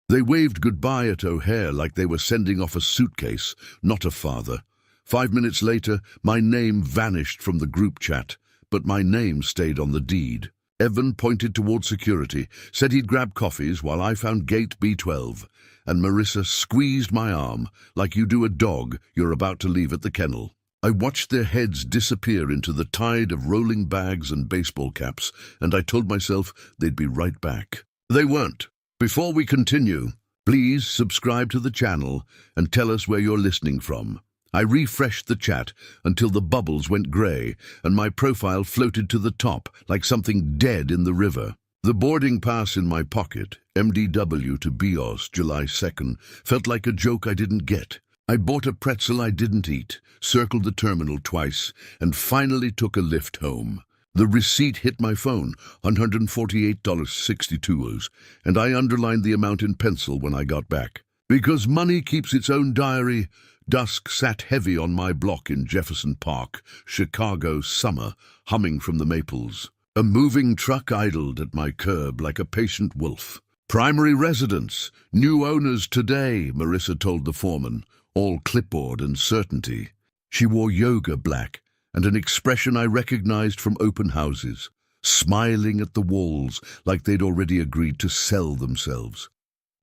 They waved goodbye at O'Hare like they were sending off a suitcase, not a father. 5 minutes later, my name vanished from the group chat, but my name stayed on the deed. Evan pointed toward security, said he'd grab coffees while I found gate B12, and Marissa squeezed my arm like you do a dog you're about to leave at the kennel. I watched their heads disappear into the tide of rolling bags and baseball caps, and I told myself they'd be right back. They weren't. Before we continue, please subscribe to the channel and tell us where you're listening from. I refreshed the chat until the bubbles went grey and my profile floated to the top like something dead in the river. The boarding pass in my pocket, MDW to Bios, July 2nd, felt like a joke I didn't get. I bought a pretzel I didn't eat, circled the terminal twice, and finally took a lift home. The receipt hit my phone, $148.62, and I underlined the amount in pencil when I got back. Because money keeps its own diary, dusk sat heavy on my block in Jefferson Park, Chicago summer, humming from the maples. A moving truck idled at my curb like a patient wolf. Primary residence, new owners today, Marissa told the foreman, all clipboard and certainty. She wore yoga black and an expression I recognized from open houses, smiling at the walls like they'd already agreed to sell themselves.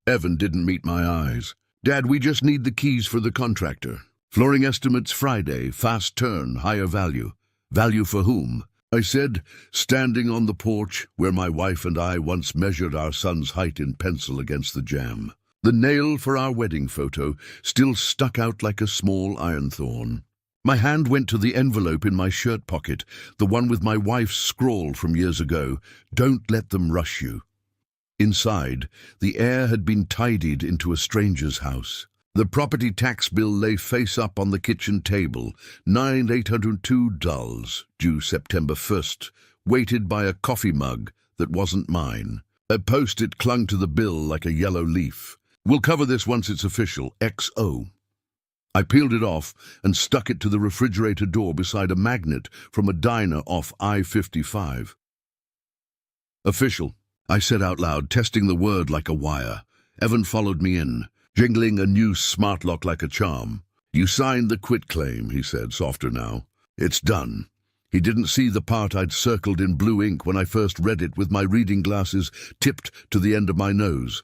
Evan didn't meet my eyes. Dad, we just need the keys for the contractor. Flooring estimates Friday, fast turn, higher value. Value for whom? I said, standing on the porch where my wife and I once measured our son's height in pencil against the jamb. The nail for our wedding photo still stuck out like a small iron thorn. My hand went to the envelope in my shirt pocket, the one with my wife's scrawl from years ago, "Don't let them rush you." Inside, the air had been tidied into a stranger's house. The property tax bill lay face up on the kitchen table, $9,802, due September 1st, weighted by a coffee mug that wasn't mine. A post-it clung to the bill like a yellow leaf. "We'll cover this once it's official, XO. I peeled it off and stuck it to the refrigerator door beside a magnet from a diner off I-55. "Official," I said out loud, testing the word like a wire. Evan followed me in, jingling a new smart lock like a charm. "You signed the quitclaim," he said, softer now. "It's done." He didn't see the part I'd circled in blue ink when I first read it with my reading glasses tipped to the end of my nose.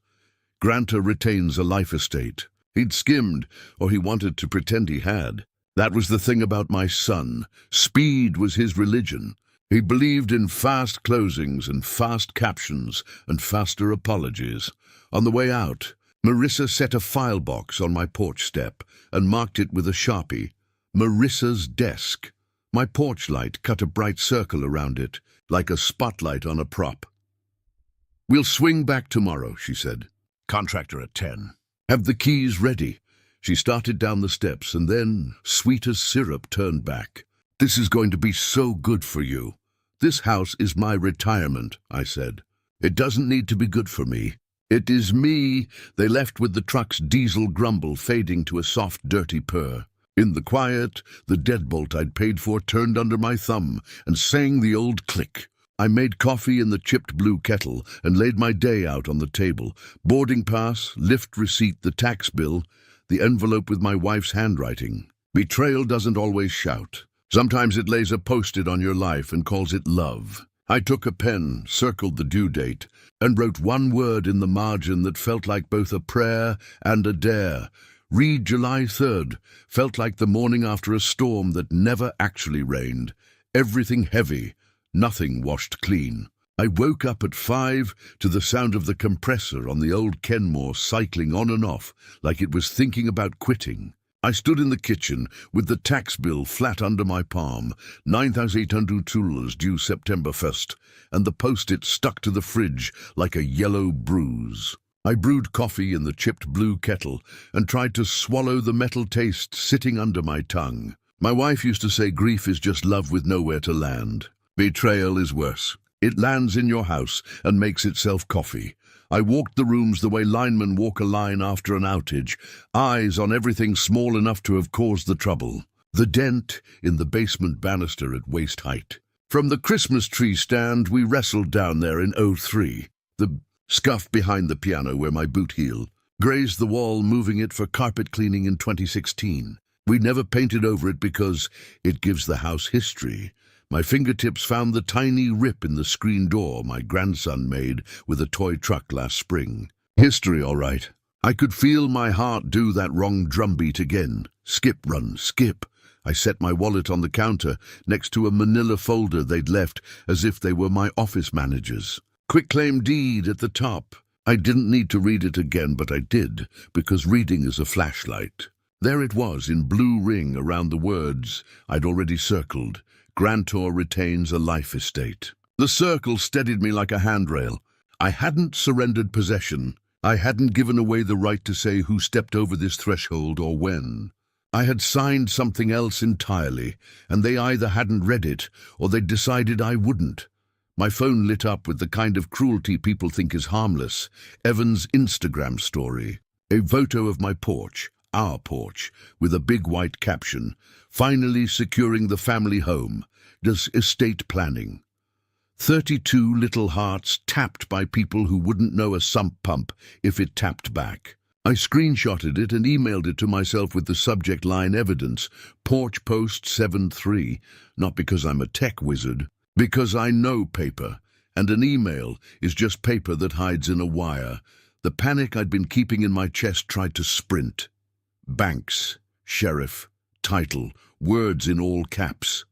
Grantor retains a life estate. He'd skimmed, or he wanted to pretend he had. That was the thing about my son. Speed was his religion. He believed in fast closings and fast captions and faster apologies. On the way out, Marissa set a file box on my porch step and marked it with a Sharpie. Marissa's desk. My porch light cut a bright circle around it, like a spotlight on a prop. "We'll swing back tomorrow," she said. "Contractor at 10. Have the keys ready." She started down the steps and then, sweet as syrup, turned back. "This is going to be so good for you." "This house is my retirement," I said. "It doesn't need to be good for me. It is me." They left with the truck's diesel grumble fading to a soft, dirty purr. In the quiet, the deadbolt I'd paid for turned under my thumb and sang the old click. I made coffee in the chipped blue kettle and laid my day out on the table. Boarding pass, lift receipt, the tax bill, the envelope with my wife's handwriting. Betrayal doesn't always shout. Sometimes it lays a post-it on your life and calls it love. I took a pen, circled the due date, and wrote one word in the margin that felt like both a prayer and a dare. Read July 3rd, felt like the morning after a storm that never actually rained. Everything heavy, nothing washed clean. I woke up at 5 to the sound of the compressor on the old Kenmore cycling on and off like it was thinking about quitting. I stood in the kitchen with the tax bill flat under my palm, $9,802 due September 1st, and the post-it stuck to the fridge like a yellow bruise. I brewed coffee in the chipped blue kettle and tried to swallow the metal taste sitting under my tongue. My wife used to say grief is just love with nowhere to land. Betrayal is worse. It lands in your house and makes itself coffee. I walked the rooms the way linemen walk a line after an outage, eyes on everything small enough to have caused the trouble. The dent in the basement banister at waist height. From the Christmas tree stand we wrestled down there in '03. The scuffed behind the piano where my boot heel, grazed the wall, moving it for carpet cleaning in 2016. We never painted over it because it gives the house history. My fingertips found the tiny rip in the screen door my grandson made with a toy truck last spring. History, all right. I could feel my heart do that wrong drumbeat again. Skip, run, skip. I set my wallet on the counter next to a manila folder they'd left as if they were my office managers. Quitclaim deed at the top. I didn't need to read it again, but I did, because reading is a flashlight. There it was in blue ring around the words I'd already circled. Grantor retains a life estate. The circle steadied me like a handrail. I hadn't surrendered possession. I hadn't given away the right to say who stepped over this threshold or when. I had signed something else entirely, and they either hadn't read it or they'd decided I wouldn't. My phone lit up with the kind of cruelty people think is harmless. Evan's Instagram story. A photo of my porch, our porch, with a big white caption, "Finally securing the family home. Does estate planning." 32 little hearts tapped by people who wouldn't know a sump pump if it tapped back. I screenshotted it and emailed it to myself with the subject line evidence, Porch Post 7-3, not because I'm a tech wizard, because I know paper, and an email is just paper that hides in a wire. The panic I'd been keeping in my chest tried to sprint. Banks, sheriff, title, words in all caps.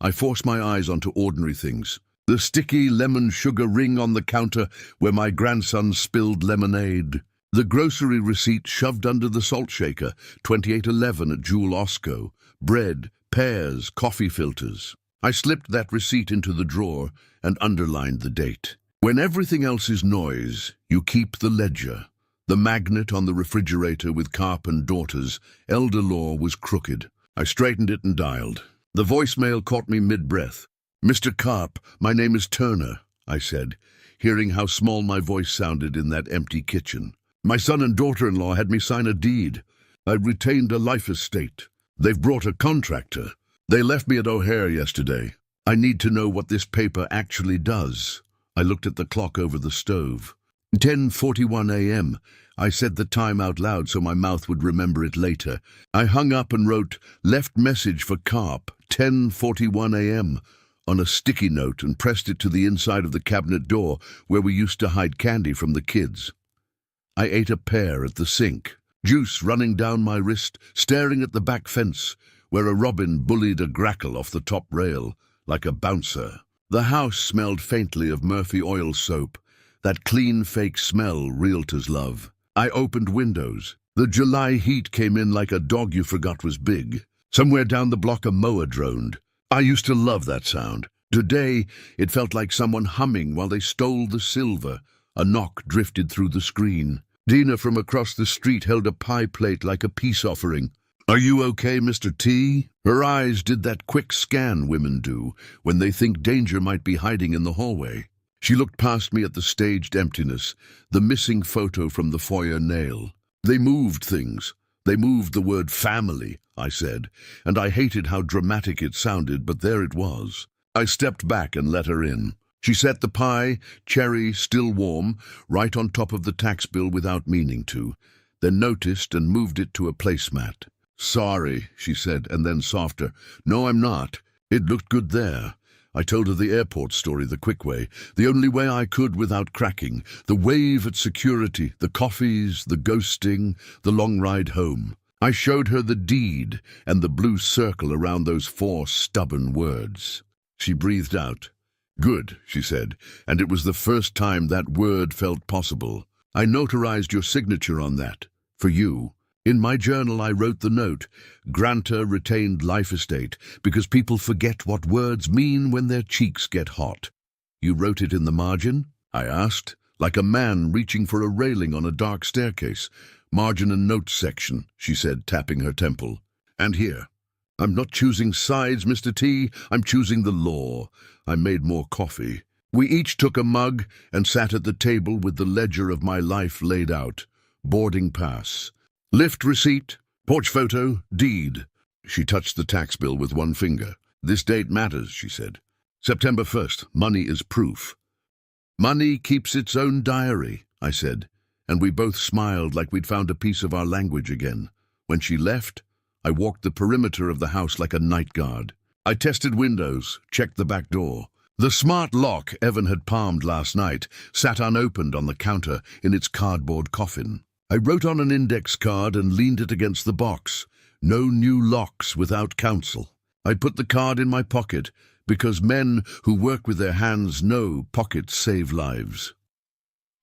I forced my eyes onto ordinary things. The sticky lemon sugar ring on the counter where my grandson spilled lemonade. The grocery receipt shoved under the salt shaker, 2811 at Jewel Osco. Bread, pears, coffee filters. I slipped that receipt into the drawer and underlined the date. When everything else is noise, you keep the ledger. The magnet on the refrigerator with Carp and Daughters, elder law, was crooked. I straightened it and dialed. The voicemail caught me mid-breath. "Mr. Carp, my name is Turner," I said, hearing how small my voice sounded in that empty kitchen. "My son and daughter-in-law had me sign a deed. I've retained a life estate. They've brought a contractor. They left me at O'Hare yesterday. I need to know what this paper actually does." I looked at the clock over the stove. 10:41 a.m. I said the time out loud so my mouth would remember it later. I hung up and wrote, "Left message for Carp, 10:41 a.m. on a sticky note and pressed it to the inside of the cabinet door where we used to hide candy from the kids. I ate a pear at the sink, juice running down my wrist, staring at the back fence where a robin bullied a grackle off the top rail like a bouncer. The house smelled faintly of Murphy oil soap, that clean fake smell realtors love. I opened windows. The July heat came in like a dog you forgot was big. Somewhere down the block a mower droned. I used to love that sound. Today it felt like someone humming while they stole the silver. A knock drifted through the screen. Dina from across the street held a pie plate like a peace offering. "Are you okay, Mr. T?" Her eyes did that quick scan women do when they think danger might be hiding in the hallway. She looked past me at the staged emptiness, the missing photo from the foyer nail. "They moved things. They moved the word family," I said, and I hated how dramatic it sounded, but there it was. I stepped back and let her in. She set the pie, cherry, still warm, right on top of the tax bill without meaning to, then noticed and moved it to a placemat. "Sorry," she said, and then softer, "No, I'm not. It looked good there." I told her the airport story the quick way, the only way I could without cracking, the wave at security, the coffees, the ghosting, the long ride home. I showed her the deed and the blue circle around those 4 stubborn words. She breathed out. "Good," she said, and it was the first time that word felt possible. "I notarized your signature on that. For you. In my journal I wrote the note, Grantor retained life estate, because people forget what words mean when their cheeks get hot." "You wrote it in the margin?" I asked, like a man reaching for a railing on a dark staircase. "Margin and notes section," she said, tapping her temple. "And here. I'm not choosing sides, Mr. T. I'm choosing the law." I made more coffee. We each took a mug and sat at the table with the ledger of my life laid out. Boarding pass. Lift receipt, porch photo, deed. She touched the tax bill with one finger. "This date matters," she said. "September 1st, money is proof." Money keeps its own diary, I said, and we both smiled like we'd found a piece of our language again. When she left, I walked the perimeter of the house like a night guard. I tested windows, checked the back door. The smart lock Evan had palmed last night sat unopened on the counter in its cardboard coffin. I wrote on an index card and leaned it against the box. No new locks without counsel. I put the card in my pocket because men who work with their hands know pockets save lives.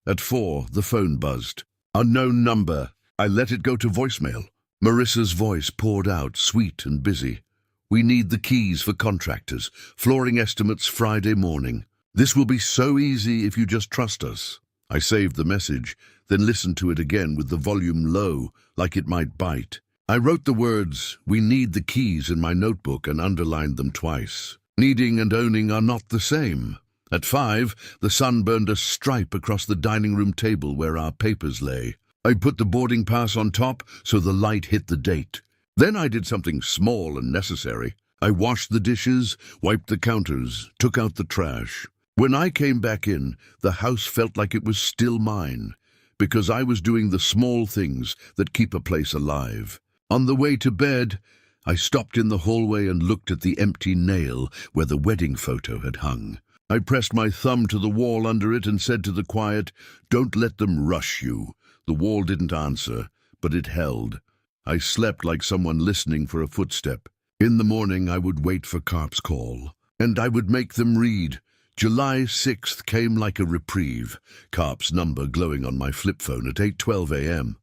At 4, the phone buzzed. Unknown number. I let it go to voicemail. Marissa's voice poured out, sweet and busy. We need the keys for contractors. Flooring estimates Friday morning. This will be so easy if you just trust us. I saved the message, then listened to it again with the volume low, like it might bite. I wrote the words, "We need the keys," in my notebook and underlined them twice. Needing and owning are not the same. At 5, the sun burned a stripe across the dining room table where our papers lay. I put the boarding pass on top so the light hit the date. Then I did something small and necessary. I washed the dishes, wiped the counters, took out the trash. When I came back in, the house felt like it was still mine, because I was doing the small things that keep a place alive. On the way to bed, I stopped in the hallway and looked at the empty nail where the wedding photo had hung. I pressed my thumb to the wall under it and said to the quiet, "Don't let them rush you." The wall didn't answer, but it held. I slept like someone listening for a footstep. In the morning, I would wait for Carp's call, and I would make them read. July 6th came like a reprieve, Carp's number glowing on my flip phone at 8:12 a.m.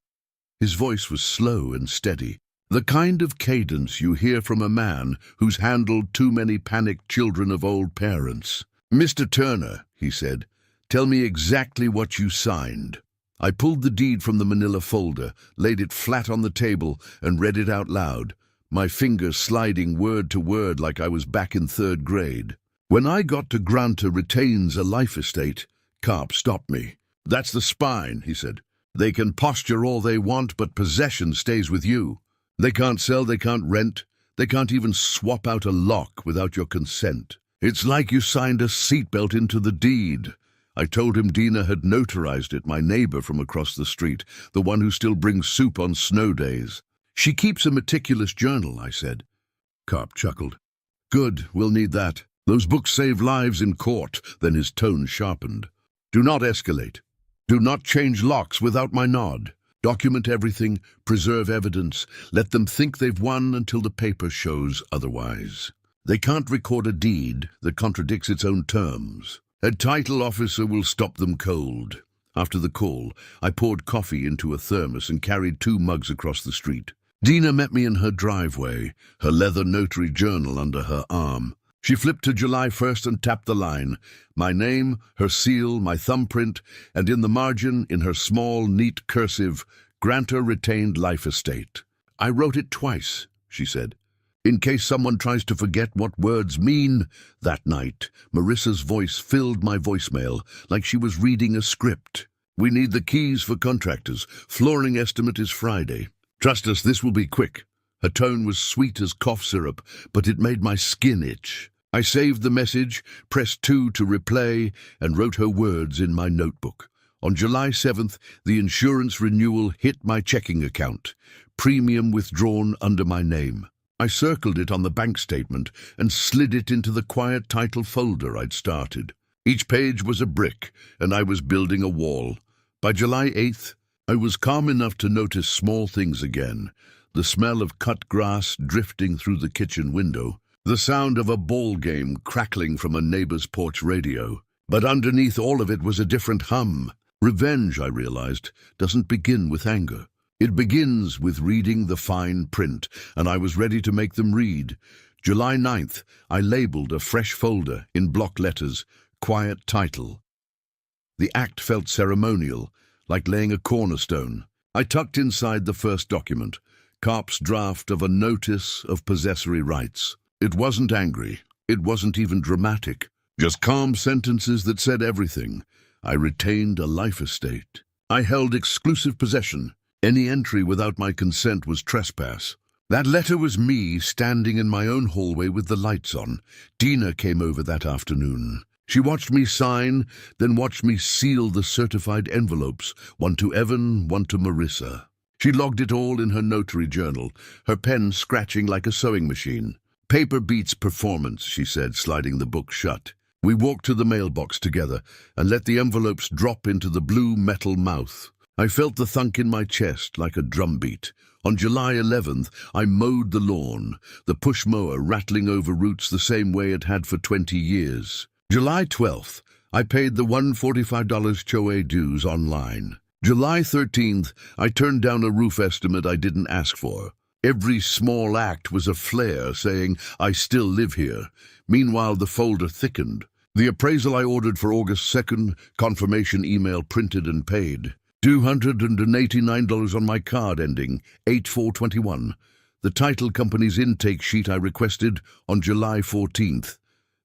His voice was slow and steady, the kind of cadence you hear from a man who's handled too many panicked children of old parents. "Mr. Turner," he said, "tell me exactly what you signed." I pulled the deed from the manila folder, laid it flat on the table, and read it out loud, my fingers sliding word to word like I was back in 3rd grade. When I got to Granta retains a life estate, Carp stopped me. "That's the spine," he said. "They can posture all they want, but possession stays with you. They can't sell, they can't rent, they can't even swap out a lock without your consent. It's like you signed a seatbelt into the deed." I told him Dina had notarized it, my neighbor from across the street, the one who still brings soup on snow days. "She keeps a meticulous journal," I said. Carp chuckled. "Good, we'll need that. Those books save lives in court." Then his tone sharpened. "Do not escalate. Do not change locks without my nod. Document everything, preserve evidence. Let them think they've won until the paper shows otherwise. They can't record a deed that contradicts its own terms. A title officer will stop them cold." After the call, I poured coffee into a thermos and carried 2 mugs across the street. Dina met me in her driveway, her leather notary journal under her arm. She flipped to July 1st and tapped the line. My name, her seal, my thumbprint, and in the margin, in her small, neat cursive, "Granta retained life estate." "I wrote it twice," she said, "in case someone tries to forget what words mean." That night, Marissa's voice filled my voicemail like she was reading a script. "We need the keys for contractors. Flooring estimate is Friday. Trust us, this will be quick." Her tone was sweet as cough syrup, but it made my skin itch. I saved the message, pressed 2 to replay, and wrote her words in my notebook. On July 7th, the insurance renewal hit my checking account. Premium withdrawn under my name. I circled it on the bank statement and slid it into the quiet title folder I'd started. Each page was a brick, and I was building a wall. By July 8th, I was calm enough to notice small things again. The smell of cut grass drifting through the kitchen window. The sound of a ball game crackling from a neighbor's porch radio. But underneath all of it was a different hum. Revenge, I realized, doesn't begin with anger. It begins with reading the fine print, and I was ready to make them read. July 9th, I labeled a fresh folder in block letters, "Quiet Title." The act felt ceremonial, like laying a cornerstone. I tucked inside the first document, Carp's draft of a notice of possessory rights. It wasn't angry. It wasn't even dramatic. Just calm sentences that said everything. I retained a life estate. I held exclusive possession. Any entry without my consent was trespass. That letter was me standing in my own hallway with the lights on. Dina came over that afternoon. She watched me sign, then watched me seal the certified envelopes, one to Evan, one to Marissa. She logged it all in her notary journal, her pen scratching like a sewing machine. "Paper beats performance," she said, sliding the book shut. We walked to the mailbox together and let the envelopes drop into the blue metal mouth. I felt the thunk in my chest like a drumbeat. On July 11th, I mowed the lawn, the push mower rattling over roots the same way it had for 20 years. July 12th, I paid the $145 Choe dues online. July 13th, I turned down a roof estimate I didn't ask for. Every small act was a flare saying, "I still live here." Meanwhile, the folder thickened. The appraisal I ordered for August 2nd, confirmation email printed and paid. $289 on my card ending 8421. The title company's intake sheet I requested on July 14th.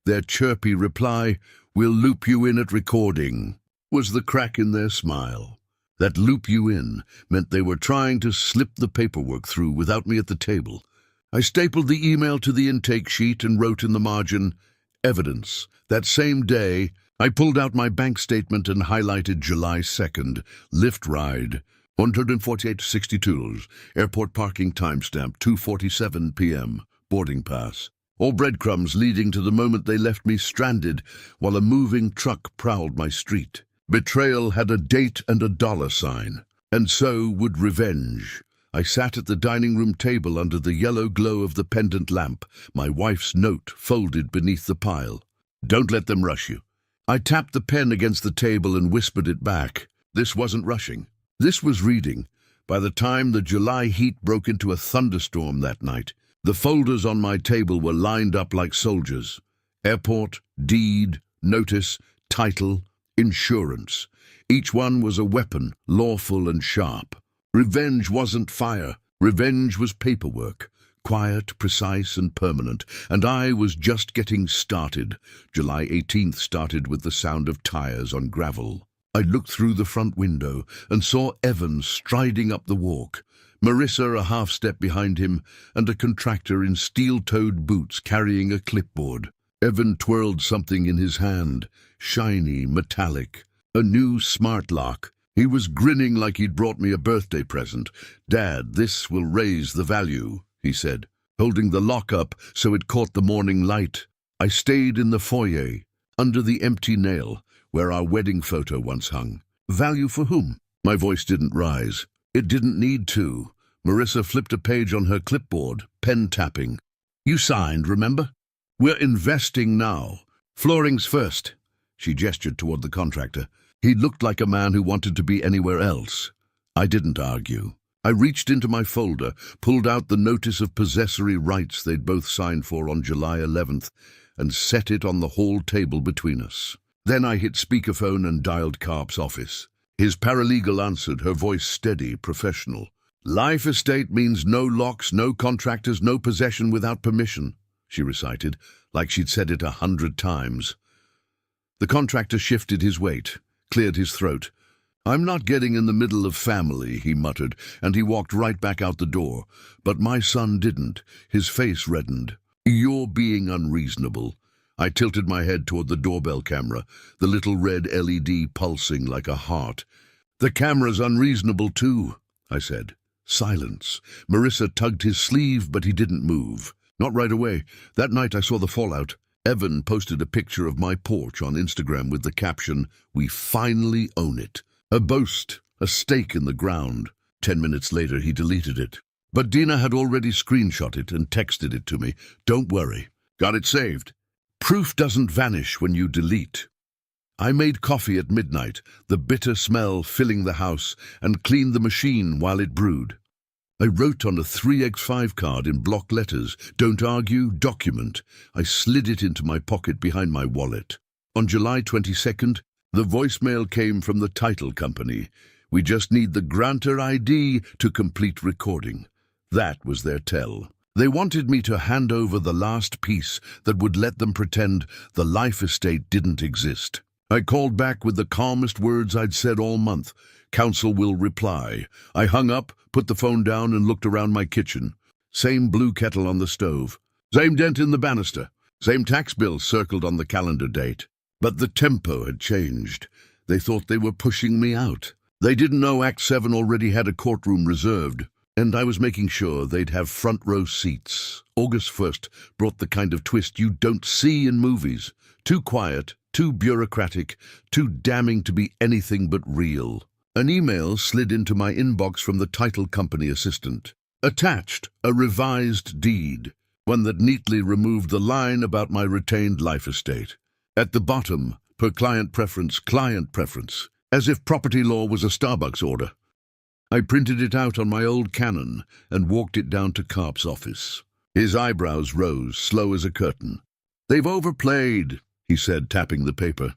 Their chirpy reply, "We'll loop you in at recording," was the crack in their smile. That "loop you in" meant they were trying to slip the paperwork through without me at the table. I stapled the email to the intake sheet and wrote in the margin, "Evidence." That same day, I pulled out my bank statement and highlighted July 2nd, lift ride, $148.62, airport parking timestamp, 2:47 p.m., boarding pass. All breadcrumbs leading to the moment they left me stranded while a moving truck prowled my street. Betrayal had a date and a dollar sign, and so would revenge. I sat at the dining room table under the yellow glow of the pendant lamp, my wife's note folded beneath the pile. "Don't let them rush you." I tapped the pen against the table and whispered it back. This wasn't rushing. This was reading. By the time the July heat broke into a thunderstorm that night, the folders on my table were lined up like soldiers. Airport, deed, notice, title, insurance. Each one was a weapon, lawful and sharp. Revenge wasn't fire. Revenge was paperwork. Quiet, precise, and permanent, and I was just getting started. July 18th started with the sound of tires on gravel. I looked through the front window and saw Evan striding up the walk, Marissa a half step behind him, and a contractor in steel-toed boots carrying a clipboard. Evan twirled something in his hand, shiny, metallic, a new smart lock. He was grinning like he'd brought me a birthday present. "Dad, this will raise the value," he said, holding the lock up so it caught the morning light. I stayed in the foyer, under the empty nail, where our wedding photo once hung. Value for whom? My voice didn't rise. It didn't need to. Marissa flipped a page on her clipboard, pen tapping. "You signed, remember? We're investing now. Flooring's first." She gestured toward the contractor. He looked like a man who wanted to be anywhere else. I didn't argue. I reached into my folder, pulled out the notice of possessory rights they'd both signed for on July 11th, and set it on the hall table between us. Then I hit speakerphone and dialed Carp's office. His paralegal answered, her voice steady, professional. "Life estate means no locks, no contractors, no possession without permission," she recited, like she'd said it 100 times. The contractor shifted his weight, cleared his throat. "I'm not getting in the middle of family," he muttered, and he walked right back out the door. But my son didn't. His face reddened. "You're being unreasonable." I tilted my head toward the doorbell camera, the little red LED pulsing like a heart. "The camera's unreasonable too," I said. Silence. Marissa tugged his sleeve, but he didn't move. Not right away. That night I saw the fallout. Evan posted a picture of my porch on Instagram with the caption, "We finally own it." A boast, a stake in the ground. 10 minutes later, he deleted it. But Dina had already screenshot it and texted it to me. "Don't worry. Got it saved." Proof doesn't vanish when you delete. I made coffee at midnight, the bitter smell filling the house, and cleaned the machine while it brewed. I wrote on a 3x5 card in block letters, "Don't argue, document." I slid it into my pocket behind my wallet. On July 22nd, the voicemail came from the title company. "We just need the grantor ID to complete recording." That was their tell. They wanted me to hand over the last piece that would let them pretend the life estate didn't exist. I called back with the calmest words I'd said all month. "Counsel will reply." I hung up, put the phone down, and looked around my kitchen. Same blue kettle on the stove. Same dent in the banister. Same tax bill circled on the calendar date. But the tempo had changed. They thought they were pushing me out. They didn't know Act 7 already had a courtroom reserved, and I was making sure they'd have front row seats. August 1st brought the kind of twist you don't see in movies. Too quiet, too bureaucratic, too damning to be anything but real. An email slid into my inbox from the title company assistant. Attached, a revised deed, one that neatly removed the line about my retained life estate. At the bottom, per client preference, as if property law was a Starbucks order. I printed it out on my old Canon and walked it down to Karp's office. His eyebrows rose, slow as a curtain. "They've overplayed," he said, tapping the paper.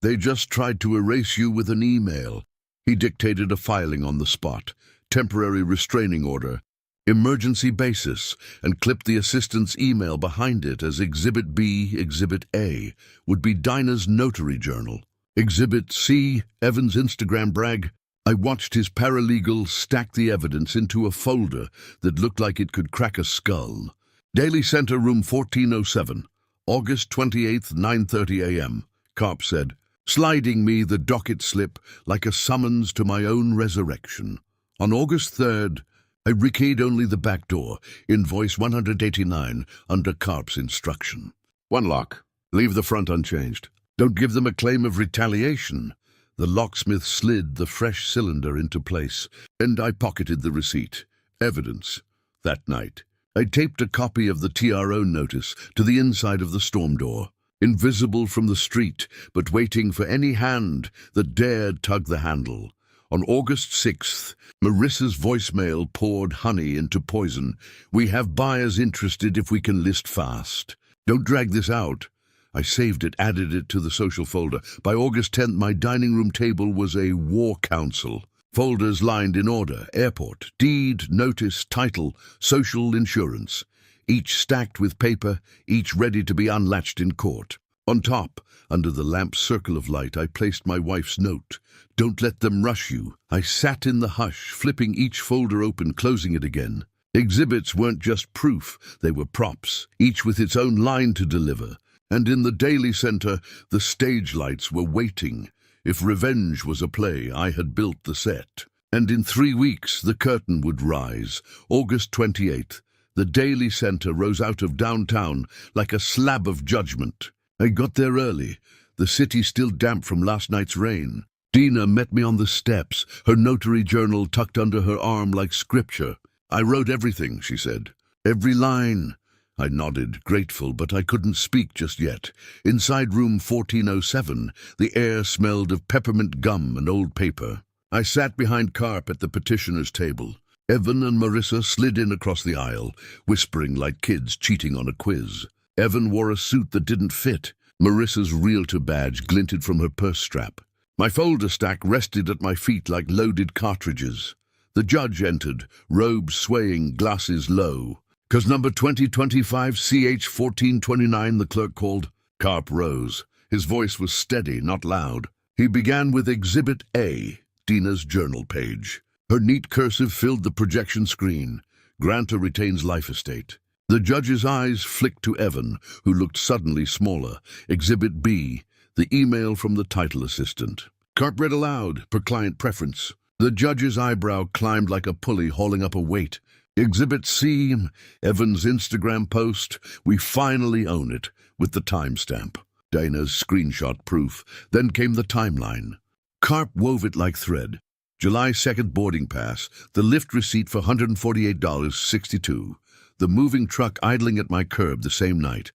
"They just tried to erase you with an email." He dictated a filing on the spot, temporary restraining order, emergency basis, and clipped the assistant's email behind it as Exhibit B, Exhibit A, would be Dinah's notary journal. Exhibit C, Evan's Instagram brag. I watched his paralegal stack the evidence into a folder that looked like it could crack a skull. Daily Center, room 1407, August 28th, 9:30 a.m., Karp said, sliding me the docket slip like a summons to my own resurrection. On August 3rd, I rekeyed only the back door, invoice 189, under Karp's instruction. One lock. Leave the front unchanged. Don't give them a claim of retaliation. The locksmith slid the fresh cylinder into place, and I pocketed the receipt. Evidence. That night, I taped a copy of the TRO notice to the inside of the storm door, invisible from the street, but waiting for any hand that dared tug the handle. On August 6th, Marissa's voicemail poured honey into poison. "We have buyers interested if we can list fast. Don't drag this out." I saved it, added it to the social folder. By August 10th, my dining room table was a war council. Folders lined in order: airport, deed, notice, title, social insurance. Each stacked with paper, each ready to be unlatched in court. On top, under the lamp's circle of light, I placed my wife's note. "Don't let them rush you." I sat in the hush, flipping each folder open, closing it again. Exhibits weren't just proof, they were props, each with its own line to deliver. And in the Daily Center, the stage lights were waiting. If revenge was a play, I had built the set. And in 3 weeks, the curtain would rise. August 28th, the Daily Center rose out of downtown like a slab of judgment. I got there early, the city still damp from last night's rain. Dina met me on the steps, her notary journal tucked under her arm like scripture. "I wrote everything," she said. "Every line." I nodded, grateful, but I couldn't speak just yet. Inside room 1407, the air smelled of peppermint gum and old paper. I sat behind Karp at the petitioner's table. Evan and Marissa slid in across the aisle, whispering like kids cheating on a quiz. Evan wore a suit that didn't fit. Marissa's realtor badge glinted from her purse strap. My folder stack rested at my feet like loaded cartridges. The judge entered, robes swaying, glasses low. "'Cause number 2025 CH 1429, the clerk called." Karp rose. His voice was steady, not loud. He began with Exhibit A, Dina's journal page. Her neat cursive filled the projection screen. "Grantor retains life estate." The judge's eyes flicked to Evan, who looked suddenly smaller. Exhibit B, the email from the title assistant. Karp read aloud, per client preference. The judge's eyebrow climbed like a pulley hauling up a weight. Exhibit C, Evan's Instagram post. "We finally own it," with the timestamp. Dana's screenshot proof. Then came the timeline. Karp wove it like thread. July 2nd boarding pass, the lift receipt for $148.62. The moving truck idling at my curb the same night.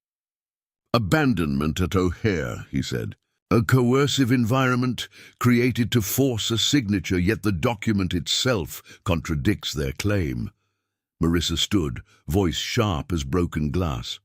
"Abandonment at O'Hare," he said. "A coercive environment created to force a signature, yet the document itself contradicts their claim." Marissa stood, voice sharp as broken glass.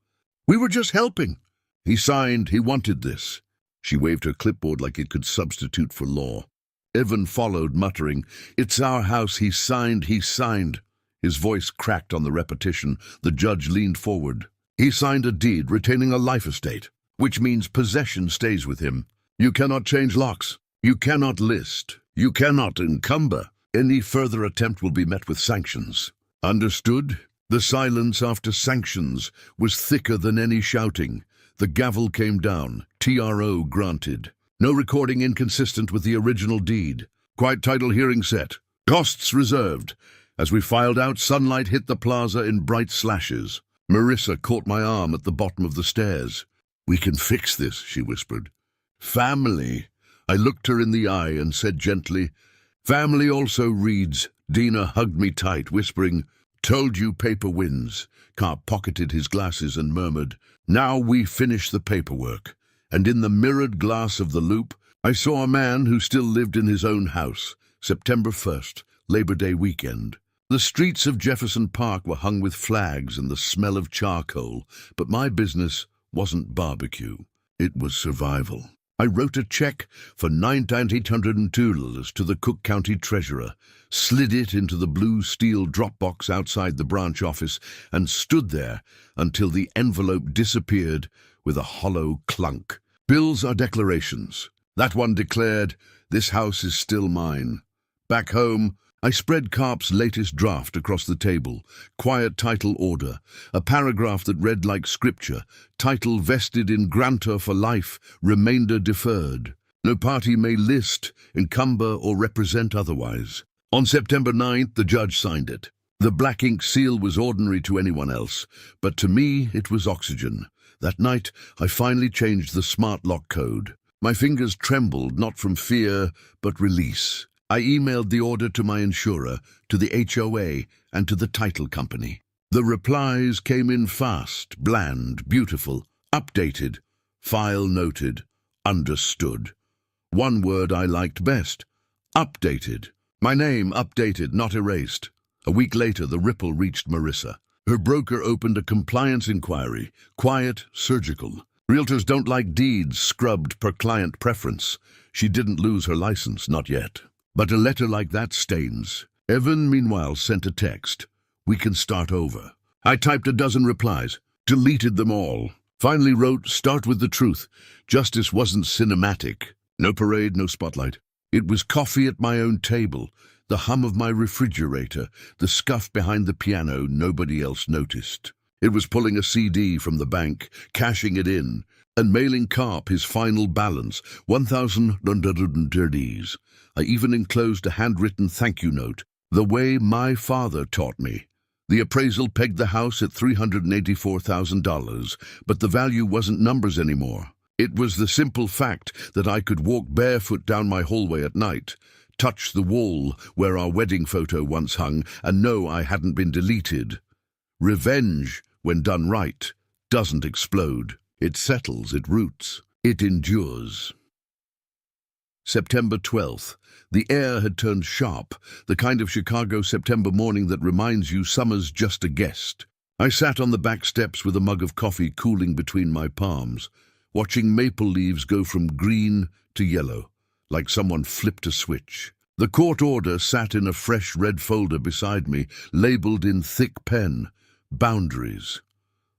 "We were just helping." He signed. He wanted this. She waved her clipboard like it could substitute for law. Evan followed, muttering, "It's our house. He signed. He signed." His voice cracked on the repetition. The judge leaned forward. "He signed a deed retaining a life estate, which means possession stays with him. You cannot change locks. You cannot list. You cannot encumber. Any further attempt will be met with sanctions." Understood? The silence after sanctions was thicker than any shouting. The gavel came down. TRO granted. No recording inconsistent with the original deed. Quiet title hearing set. Costs reserved. As we filed out, sunlight hit the plaza in bright slashes. Marissa caught my arm at the bottom of the stairs. "We can fix this," she whispered. "Family." I looked her in the eye and said gently, "Family also reads." Dina hugged me tight, whispering, "Told you paper wins." Carp pocketed his glasses and murmured, "Now we finish the paperwork." And in the mirrored glass of the loop, I saw a man who still lived in his own house. September 1st, Labor Day weekend. The streets of Jefferson Park were hung with flags and the smell of charcoal, but my business wasn't barbecue. It was survival. I wrote a check for $9,802 to the Cook County Treasurer, slid it into the blue steel drop box outside the branch office, and stood there until the envelope disappeared with a hollow clunk. Bills are declarations. That one declared, "This house is still mine." Back home, I spread Carp's latest draft across the table. Quiet title order. A paragraph that read like scripture. Title vested in grantor for life, remainder deferred. No party may list, encumber, or represent otherwise. On September 9th, the judge signed it. The black ink seal was ordinary to anyone else, but to me it was oxygen. That night, I finally changed the smart lock code. My fingers trembled, not from fear, but release. I emailed the order to my insurer, to the HOA, and to the title company. The replies came in fast, bland, beautiful, updated, file noted, understood. One word I liked best, updated. My name updated, not erased. A week later, the ripple reached Marissa. Her broker opened a compliance inquiry, quiet, surgical. Realtors don't like deeds scrubbed per client preference. She didn't lose her license, not yet. But a letter like that stains. Evan, meanwhile, sent a text. "We can start over." I typed a dozen replies, deleted them all. Finally wrote, "Start with the truth. Justice wasn't cinematic. No parade, no spotlight. It was coffee at my own table, the hum of my refrigerator, the scuff behind the piano nobody else noticed. It was pulling a CD from the bank, cashing it in, and mailing Carp his final balance, 1,130s. I even enclosed a handwritten thank you note, the way my father taught me. The appraisal pegged the house at $384,000, but the value wasn't numbers anymore. It was the simple fact that I could walk barefoot down my hallway at night, touch the wall where our wedding photo once hung, and know I hadn't been deleted. Revenge, when done right, doesn't explode. It settles, it roots, it endures. September 12th. The air had turned sharp, the kind of Chicago September morning that reminds you summer's just a guest. I sat on the back steps with a mug of coffee cooling between my palms, watching maple leaves go from green to yellow, like someone flipped a switch. The court order sat in a fresh red folder beside me, labeled in thick pen, "Boundaries."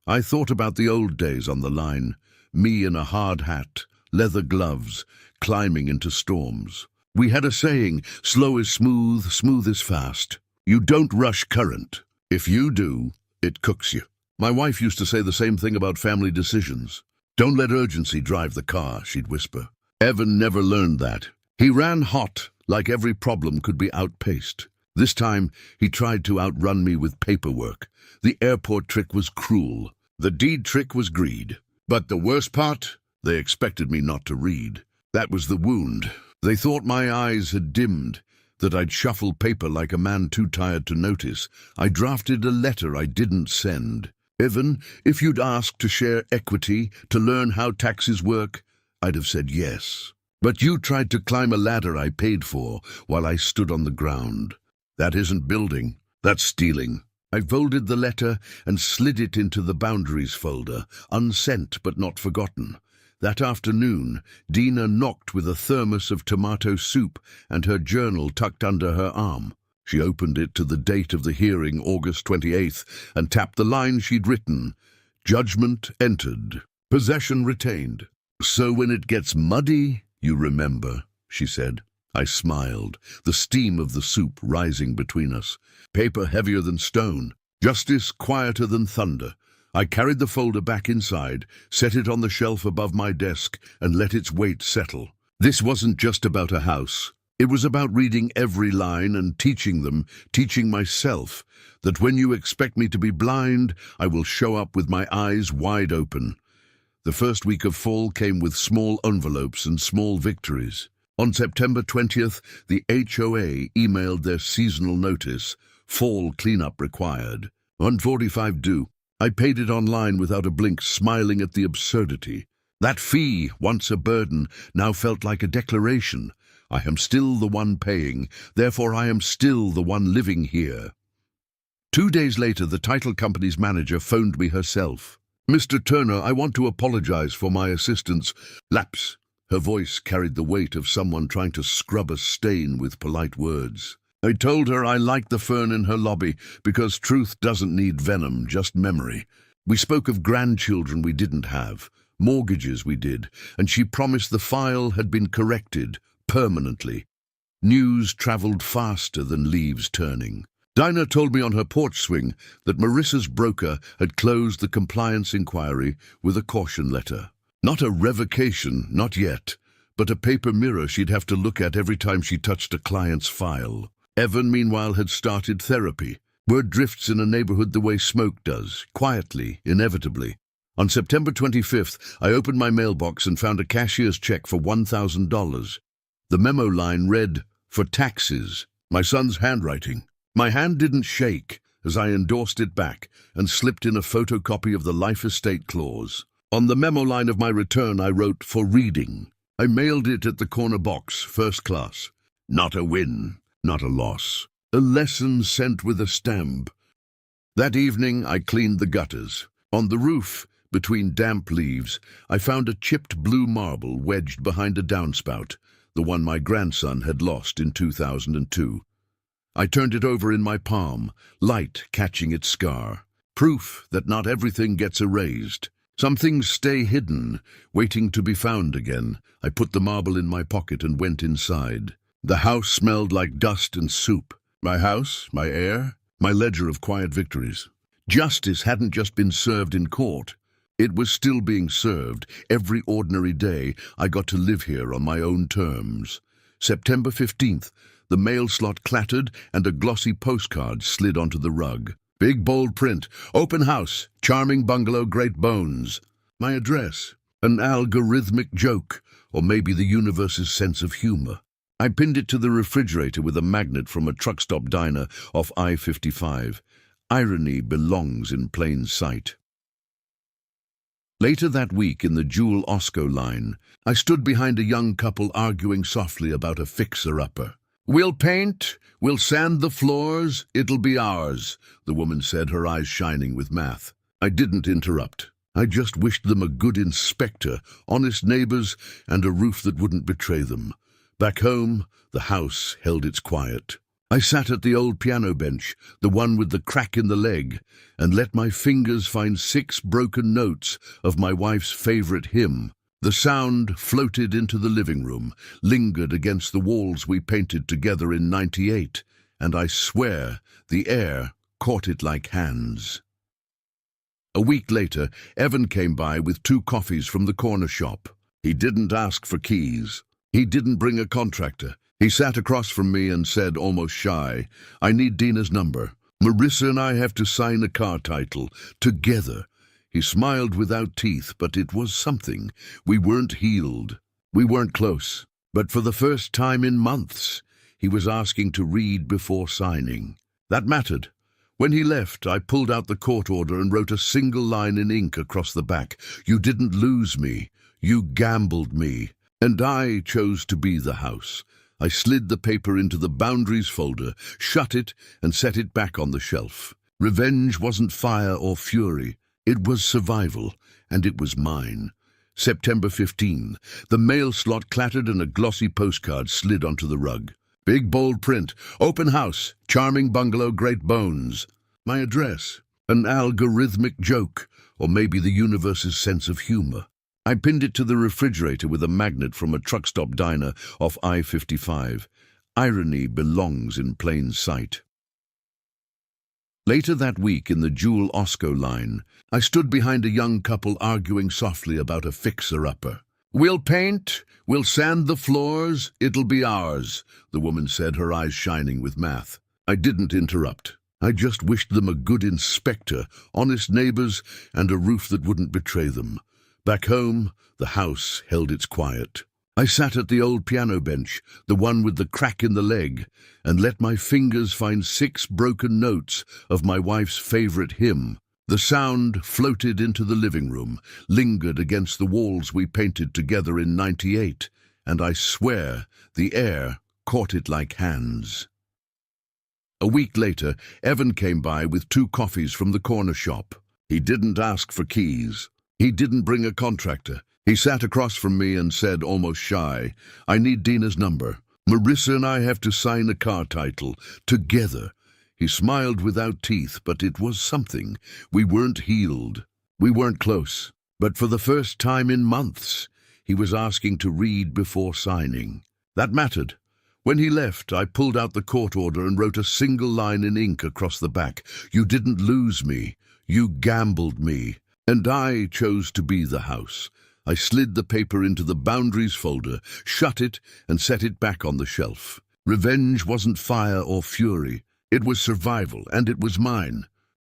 I thought about the old days on the line, me in a hard hat, leather gloves, climbing into storms. We had a saying, slow is smooth, smooth is fast. You don't rush current. If you do, it cooks you. My wife used to say the same thing about family decisions. Don't let urgency drive the car, she'd whisper. Evan never learned that. He ran hot, like every problem could be outpaced. This time, he tried to outrun me with paperwork. The airport trick was cruel. The deed trick was greed. But the worst part? They expected me not to read. That was the wound. They thought my eyes had dimmed, that I'd shuffle paper like a man too tired to notice. I drafted a letter I didn't send. Evan, if you'd asked to share equity, to learn how taxes work, I'd have said yes. But you tried to climb a ladder I paid for while I stood on the ground. That isn't building, that's stealing. I folded the letter and slid it into the boundaries folder, unsent but not forgotten. That afternoon, Dina knocked with a thermos of tomato soup and her journal tucked under her arm. She opened it to the date of the hearing, August 28th, and tapped the line she'd written. Judgment entered. Possession retained. So when it gets muddy, you remember, she said. I smiled, the steam of the soup rising between us. Paper heavier than stone. Justice quieter than thunder. I carried the folder back inside, set it on the shelf above my desk, and let its weight settle. This wasn't just about a house. It was about reading every line and teaching myself, that when you expect me to be blind, I will show up with my eyes wide open. The first week of fall came with small envelopes and small victories. On September 20th, the HOA emailed their seasonal notice, fall cleanup required. $145 due. I paid it online without a blink, smiling at the absurdity. That fee, once a burden, now felt like a declaration. I am still the one paying, therefore I am still the one living here. 2 days later, the title company's manager phoned me herself. "Mr. Turner, I want to apologize for my assistant's lapse." Her voice carried the weight of someone trying to scrub a stain with polite words. "I told her I liked the fern in her lobby because truth doesn't need venom, just memory. We spoke of grandchildren we didn't have, mortgages we did, and she promised the file had been corrected permanently. News traveled faster than leaves turning. Dinah told me on her porch swing that Marissa's broker had closed the compliance inquiry with a caution letter. Not a revocation, not yet, but a paper mirror she'd have to look at every time she touched a client's file. Evan, meanwhile, had started therapy. Word drifts in a neighborhood the way smoke does, quietly, inevitably. On September 25th, I opened my mailbox and found a cashier's check for $1,000. The memo line read, "For taxes." My son's handwriting. My hand didn't shake as I endorsed it back and slipped in a photocopy of the life estate clause. On the memo line of my return, I wrote, "For reading." I mailed it at the corner box, first class. Not a win, not a loss. A lesson sent with a stamp. That evening, I cleaned the gutters. On the roof, between damp leaves, I found a chipped blue marble wedged behind a downspout, the one my grandson had lost in 2002. I turned it over in my palm, light catching its scar. Proof that not everything gets erased. Some things stay hidden, waiting to be found again. I put the marble in my pocket and went inside. The house smelled like dust and soup. My house, my air, my ledger of quiet victories. Justice hadn't just been served in court. It was still being served. Every ordinary day, I got to live here on my own terms. September 15th, the mail slot clattered and a glossy postcard slid onto the rug. Big bold print, "Open house, charming bungalow, great bones." My address, an algorithmic joke, or maybe the universe's sense of humor. I pinned it to the refrigerator with a magnet from a truck stop diner off I-55. Irony belongs in plain sight. Later that week in the Jewel-Osco line, I stood behind a young couple arguing softly about a fixer-upper. "We'll paint, we'll sand the floors, it'll be ours," the woman said, her eyes shining with math. I didn't interrupt. I just wished them a good inspector, honest neighbors, and a roof that wouldn't betray them. Back home, the house held its quiet. I sat at the old piano bench, the one with the crack in the leg, and let my fingers find 6 broken notes of my wife's favorite hymn. The sound floated into the living room, lingered against the walls we painted together in '98, and I swear the air caught it like hands. A week later, Evan came by with 2 coffees from the corner shop. He didn't ask for keys. He didn't bring a contractor. He sat across from me and said, almost shy, "I need Dina's number. Marissa and I have to sign a car title, together." He smiled without teeth, but it was something. We weren't healed. We weren't close. But for the first time in months, he was asking to read before signing. That mattered. When he left, I pulled out the court order and wrote a single line in ink across the back. "You didn't lose me. You gambled me. And I chose to be the house." I slid the paper into the boundaries folder, shut it, and set it back on the shelf. Revenge wasn't fire or fury. It was survival, and it was mine. September 15. The mail slot clattered and a glossy postcard slid onto the rug. Big bold print, "Open house, charming bungalow, great bones." My address, an algorithmic joke, or maybe the universe's sense of humor. I pinned it to the refrigerator with a magnet from a truck stop diner off I-55. Irony belongs in plain sight. Later that week in the Jewel-Osco line, I stood behind a young couple arguing softly about a fixer-upper. "We'll paint, we'll sand the floors, it'll be ours," the woman said, her eyes shining with math. I didn't interrupt. I just wished them a good inspector, honest neighbors, and a roof that wouldn't betray them. Back home, the house held its quiet. I sat at the old piano bench, the one with the crack in the leg, and let my fingers find 6 broken notes of my wife's favorite hymn. The sound floated into the living room, lingered against the walls we painted together in '98, and I swear the air caught it like hands. A week later, Evan came by with 2 coffees from the corner shop. He didn't ask for keys. He didn't bring a contractor. He sat across from me and said, almost shy, "I need Dina's number. Marissa and I have to sign a car title, together." He smiled without teeth, but it was something. We weren't healed. We weren't close. But for the first time in months, he was asking to read before signing. That mattered. When he left, I pulled out the court order and wrote a single line in ink across the back. "You didn't lose me. You gambled me. And I chose to be the house." I slid the paper into the boundaries folder, shut it, and set it back on the shelf. Revenge wasn't fire or fury. It was survival, and it was mine.